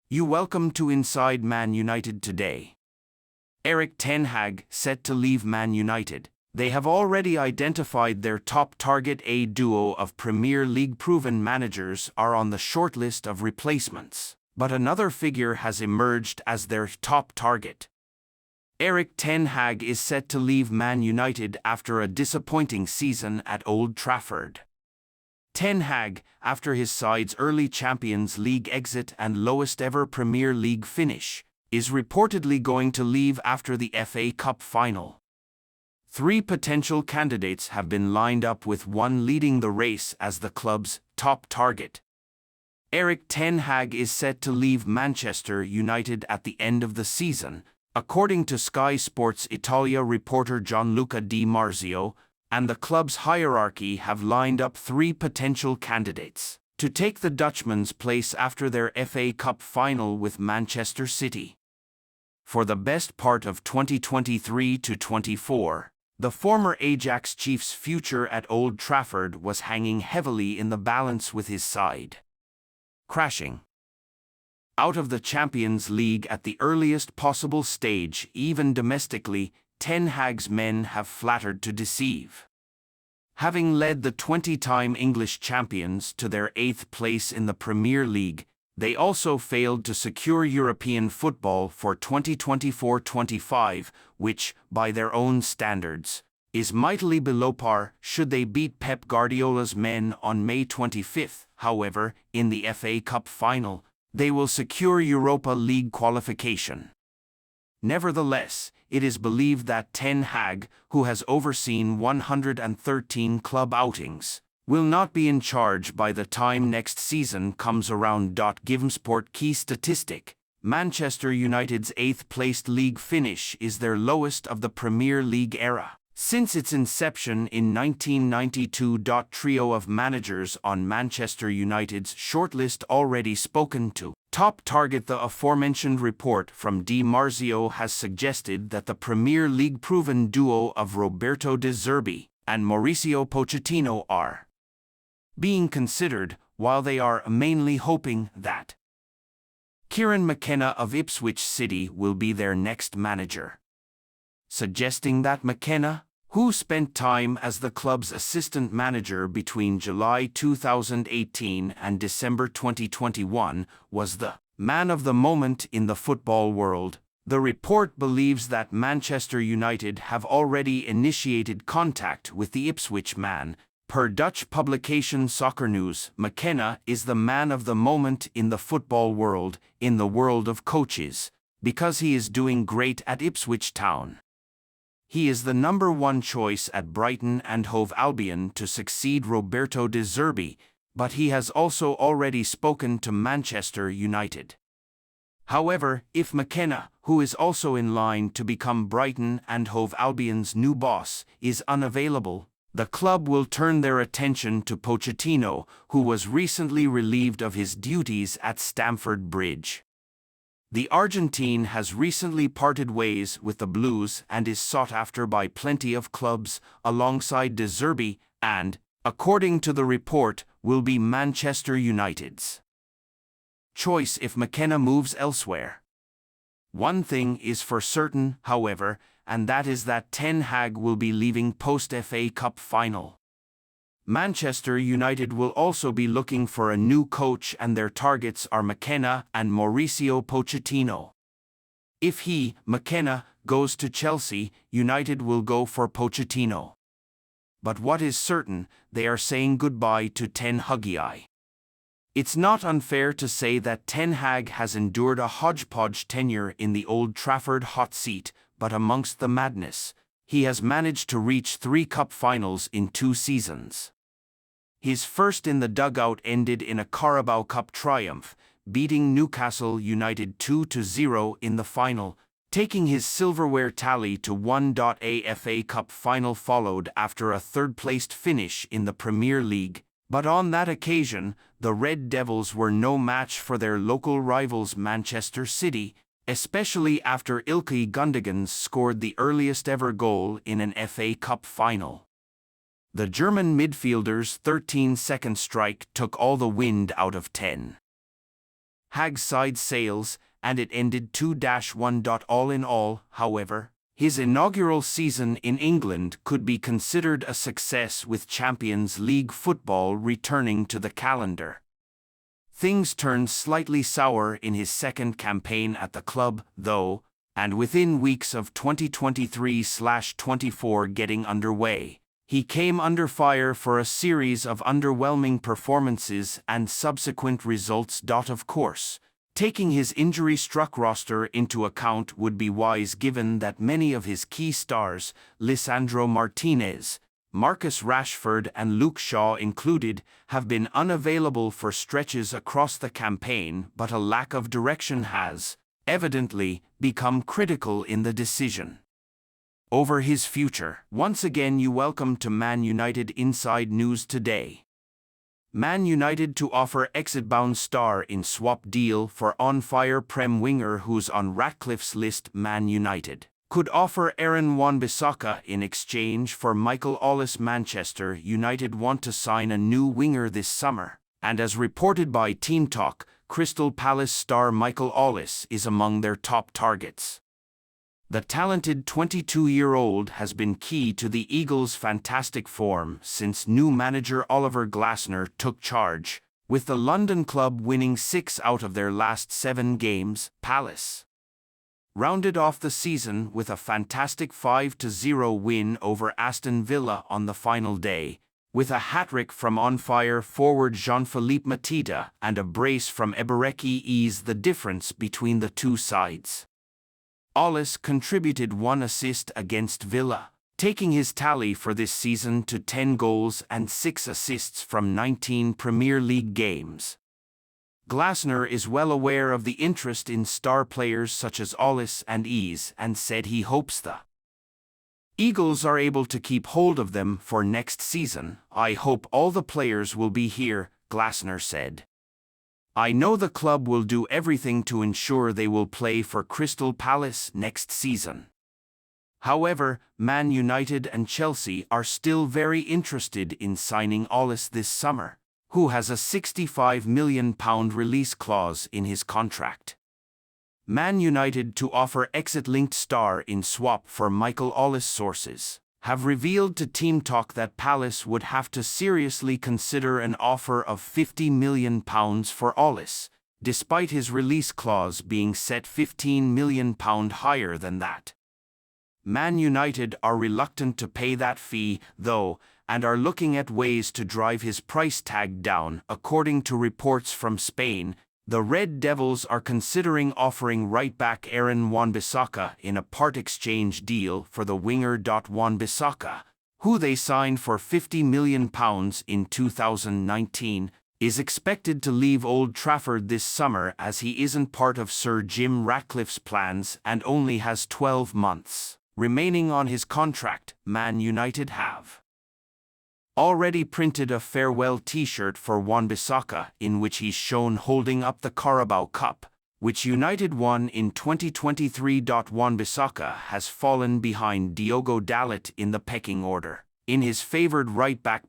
You welcome to Inside Man United today. Erik ten Hag set to leave Man United. They have already identified their top target. A duo of Premier League proven managers are on the shortlist of replacements, but another figure has emerged as their top target. Erik ten Hag is set to leave Man United after a disappointing season at Old Trafford. Ten Hag, after his side's early Champions League exit and lowest ever Premier League finish, is reportedly going to leave after the FA Cup final. 3 potential candidates have been lined up, with one leading the race as the club's top target. Erik ten Hag is set to leave Manchester United at the end of the season, according to Sky Sports Italia reporter Gianluca Di Marzio, and the club's hierarchy have lined up 3 potential candidates to take the Dutchman's place after their FA Cup final with Manchester City. For the best part of 2023 to 24, the former Ajax chief's future at Old Trafford was hanging heavily in the balance, with his side crashing out of the Champions League at the earliest possible stage. Even domestically, Ten Hag's men have flattered to deceive. Having led the 20-time English champions to their 8th place in the Premier League, they also failed to secure European football for 2024-25, which, by their own standards, is mightily below par. Should they beat Pep Guardiola's men on May 25, however, in the FA Cup final, they will secure Europa League qualification. Nevertheless, it is believed that Ten Hag, who has overseen 113 club outings, will not be in charge by the time next season comes around. Givesport key statistic: Manchester United's 8th-placed league finish is their lowest of the Premier League era since its inception in 1992. Trio of managers on Manchester United's shortlist already spoken to. Top target: the aforementioned report from Di Marzio has suggested that the Premier League proven duo of Roberto De Zerbi and Mauricio Pochettino are being considered, while they are mainly hoping that Kieran McKenna of Ipswich City will be their next manager, suggesting that McKenna, who spent time as the club's assistant manager between July 2018 and December 2021, was the man of the moment in the football world. The report believes that Manchester United have already initiated contact with the Ipswich man. Per Dutch publication Soccer News, McKenna is the man of the moment in the football world, in the world of coaches, because he is doing great at Ipswich Town. He is the number 1 choice at Brighton and Hove Albion to succeed Roberto De Zerbi, but he has also already spoken to Manchester United. However, if McKenna, who is also in line to become Brighton and Hove Albion's new boss, is unavailable, the club will turn their attention to Pochettino, who was recently relieved of his duties at Stamford Bridge. The Argentine has recently parted ways with the Blues and is sought after by plenty of clubs, alongside De Zerbi, and, according to the report, will be Manchester United's choice if McKenna moves elsewhere. One thing is for certain, however, and that is that Ten Hag will be leaving post-FA Cup final. Manchester United will also be looking for a new coach, and their targets are McKenna and Mauricio Pochettino. If he, McKenna, goes to Chelsea, United will go for Pochettino. But what is certain, they are saying goodbye to Ten Hagii. It's not unfair to say that Ten Hag has endured a hodgepodge tenure in the Old Trafford hot seat, but amongst the madness, he has managed to reach 3 cup finals in 2 seasons. His first in the dugout ended in a Carabao Cup triumph, beating Newcastle United 2-0 in the final, taking his silverware tally to 1. A FA Cup final followed after a 3rd-placed finish in the Premier League, but on that occasion, the Red Devils were no match for their local rivals Manchester City, especially after Ilkay Gundogan scored the earliest ever goal in an FA Cup final. The German midfielder's 13-second strike took all the wind out of Ten Hag's side sails, and it ended 2-1. All in all, however, his inaugural season in England could be considered a success with Champions League football returning to the calendar. Things turned slightly sour in his second campaign at the club, though, and within weeks of 2023/24 getting underway, he came under fire for a series of underwhelming performances and subsequent results. Of course, taking his injury-struck roster into account would be wise given that many of his key stars, Lisandro Martinez, Marcus Rashford and Luke Shaw included, have been unavailable for stretches across the campaign, but a lack of direction has, evidently, become critical in the decision over his future. Once again, you welcome to Man United Inside News today. Man United to offer exit-bound star in swap deal for on-fire Prem winger who's on Ratcliffe's list. Man United could offer Aaron Wan-Bissaka in exchange for Michael Ollis. Manchester United want to sign a new winger this summer, and as reported by Team Talk, Crystal Palace star Michael Ollis is among their top targets. The talented 22-year-old has been key to the Eagles' fantastic form since new manager Oliver Glasner took charge, with the London club winning 6 out of their last 7 games. Palace rounded off the season with a fantastic 5-0 win over Aston Villa on the final day, with a hat-trick from on-fire forward Jean-Philippe Mateta and a brace from Ebereki eased the difference between the two sides. Ollis contributed 1 assist against Villa, taking his tally for this season to 10 goals and 6 assists from 19 Premier League games. Glasner is well aware of the interest in star players such as Ollis and Ease and said he hopes the Eagles are able to keep hold of them for next season. I hope all the players will be here, Glasner said. I know the club will do everything to ensure they will play for Crystal Palace next season. However, Man United and Chelsea are still very interested in signing Ollis this summer, who has a £65 million release clause in his contract. Man United to offer exit-linked star in swap for Michael Ollis. Sources have revealed to Team Talk that Palace would have to seriously consider an offer of £50 million for Ollis, despite his release clause being set £15 million higher than that. Man United are reluctant to pay that fee, though, and are looking at ways to drive his price tag down. According to reports from Spain, the Red Devils are considering offering right-back Aaron Wan-Bissaka in a part-exchange deal for the winger. Wan-Bissaka, who they signed for £50 million in 2019, is expected to leave Old Trafford this summer as he isn't part of Sir Jim Ratcliffe's plans and only has 12 months remaining on his contract. Man United have already printed a farewell t-shirt for Wan-Bissaka in which he's shown holding up the Carabao Cup, which United won in 2023. Wan-Bissaka has fallen behind Diogo Dalot in the pecking order. In his favoured right-back